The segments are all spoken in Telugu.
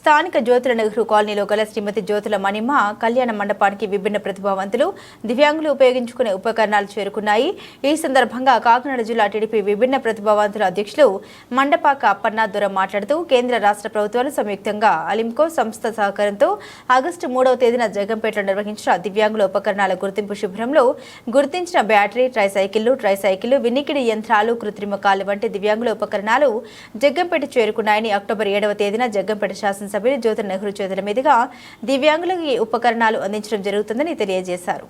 స్థానిక జ్యోతుల నెహ్రూ కాలనీలో గల శ్రీమతి జ్యోతుల మణిమ కళ్యాణ మండపానికి విభిన్న ప్రతిభావంతులు దివ్యాంగులు ఉపయోగించుకునే ఉపకరణాలు చేరుకున్నాయి. ఈ సందర్భంగా కాకినాడ జిల్లా టీడీపీ విభిన్న ప్రతిభావంతుల అధ్యక్షులు మండపాక అప్పన్న దొర మాట్లాడుతూ కేంద్ర రాష్ట్ర ప్రభుత్వాలు సంయుక్తంగా అలింకో సంస్థ సహకారంతో ఆగస్టు 3వ తేదీన జగంపేటలో నిర్వహించిన దివ్యాంగుల ఉపకరణాల గుర్తింపు శిబిరంలో గుర్తించిన బ్యాటరీ, ట్రైసైకిళ్లు, వినికిడి యంత్రాలు, కృత్రిమ కాలు వంటి దివ్యాంగుల ఉపకరణాలు జగ్గంపేట చేరుకున్నాయని అక్టోబర్ 7వ తేదీన జగ్గంపేట శాసనసభ్యులు జ్యోతుల నెహ్రూ చేతుల మీదుగా దివ్యాంగులకు ఈ ఉపకరణాలు అందించడం జరుగుతుందని తెలియజేశారు.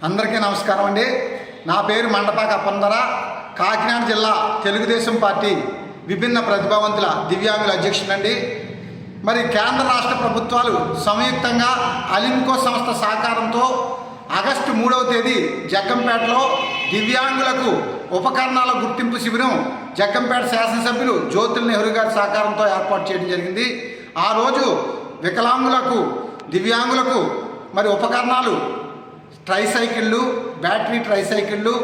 అందరికీ నమస్కారం అండి. నా పేరు మండపాక అప్పన్న దొర, కాకినాడ జిల్లా తెలుగుదేశం పార్టీ విభిన్న ప్రతిభావంతుల దివ్యాంగుల అధ్యక్షుడండి. మరి కేంద్ర రాష్ట్ర ప్రభుత్వాలు సంయుక్తంగా అలింకో సంస్థ సహకారంతో ఆగస్టు 3వ తేదీ జగ్గంపేటలో దివ్యాంగులకు ఉపకరణాల గుర్తింపు శిబిరం జగ్గంపేట శాసనసభ్యులు జ్యోతుల నెహ్రూ గారి సహకారంతో ఏర్పాటు చేయడం జరిగింది. ఆ రోజు వికలాంగులకు, దివ్యాంగులకు మరి ఉపకరణాలు ట్రైసైకిళ్ళు, బ్యాటరీ ట్రైసైకిళ్ళు,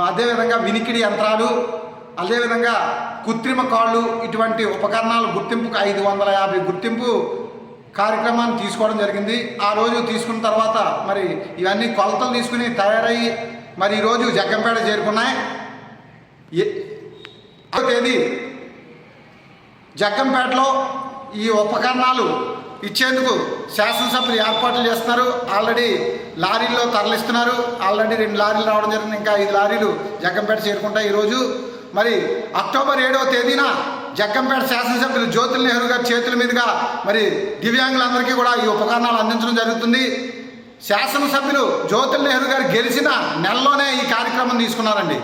అదేవిధంగా వినికిడి యంత్రాలు, అదేవిధంగా కృత్రిమ కాళ్ళు, ఇటువంటి ఉపకరణాలు గుర్తింపుకు 550 గుర్తింపు కార్యక్రమాన్ని తీసుకోవడం జరిగింది. ఆ రోజు తీసుకున్న తర్వాత మరి ఇవన్నీ కొలతలు తీసుకుని తయారయ్యి మరి ఈరోజు జగ్గంపేట చేరుకున్నాయి. తేదీ జగ్గంపేటలో ఈ ఉపకరణాలు ఇచ్చేందుకు శాసనసభ్యులు ఏర్పాట్లు చేస్తున్నారు. ఆల్రెడీ లారీల్లో తరలిస్తున్నారు. ఆల్రెడీ 2 లారీలు రావడం జరిగింది. ఇంకా 5 లారీలు జగ్గంపేట చేరుకుంటాయి. ఈరోజు మరి అక్టోబర్ 7వ తేదీన జగ్గంపేట శాసనసభ్యులు జ్యోతుల నెహ్రూ గారి చేతుల మీదుగా మరి దివ్యాంగులందరికీ కూడా ఈ ఉపకరణాలు అందించడం జరుగుతుంది. శాసనసభ్యులు జ్యోతుల నెహ్రూ గారు గెలిచిన నెలలోనే ఈ కార్యక్రమం తీసుకున్నారండి.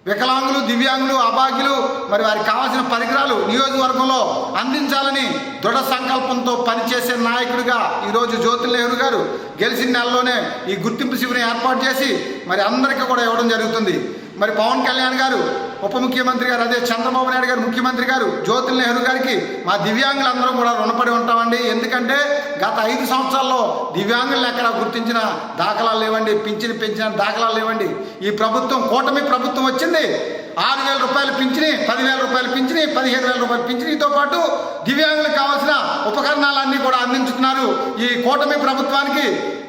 వికలాంగులు, దివ్యాంగులు, అభాగ్యులు మరి వారికి కావాల్సిన పరికరాలు నియోజకవర్గంలో అందించాలని దృఢ సంకల్పంతో పనిచేసే నాయకుడిగా ఈరోజు జ్యోతుల నెహ్రూ గారు గెలిచిన నెలలోనే ఈ గుర్తింపు శిబిరం ఏర్పాటు చేసి మరి అందరికీ కూడా ఇవ్వడం జరుగుతుంది. మరి పవన్ కళ్యాణ్ గారు ఉప ముఖ్యమంత్రి గారు, అదే చంద్రబాబు నాయుడు గారు ముఖ్యమంత్రి గారు జ్యోతుల నెహ్రూ గారికి మా దివ్యాంగులందరం కూడా రుణపడి ఉంటామండి. ఎందుకంటే గత 5 సంవత్సరాల్లో దివ్యాంగులను ఎక్కడ గుర్తించిన దాఖలాలు లేవండి, పింఛను పెంచిన దాఖలాలు లేవండి. ఈ ప్రభుత్వం, కూటమి ప్రభుత్వం వచ్చింది, 6,000 రూపాయలు పింఛని, 10,000 రూపాయలు పింఛని, 15,000 రూపాయలు పింఛనీతో పాటు దివ్యాంగులకు కావాల్సిన ఉపకరణాలన్నీ కూడా అందించుతున్నారు. ఈ కూటమి ప్రభుత్వానికి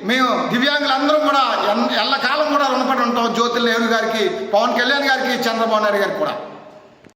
మేము దివ్యాంగులందరం కూడా ఎల్లకాలం కూడా రుణపడి ఉంటాం. జ్యోతుల నెహ్రూ గారికి, పవన్ కళ్యాణ్ గారికి, చంద్రబాబు నాయుడు గారికి కూడా.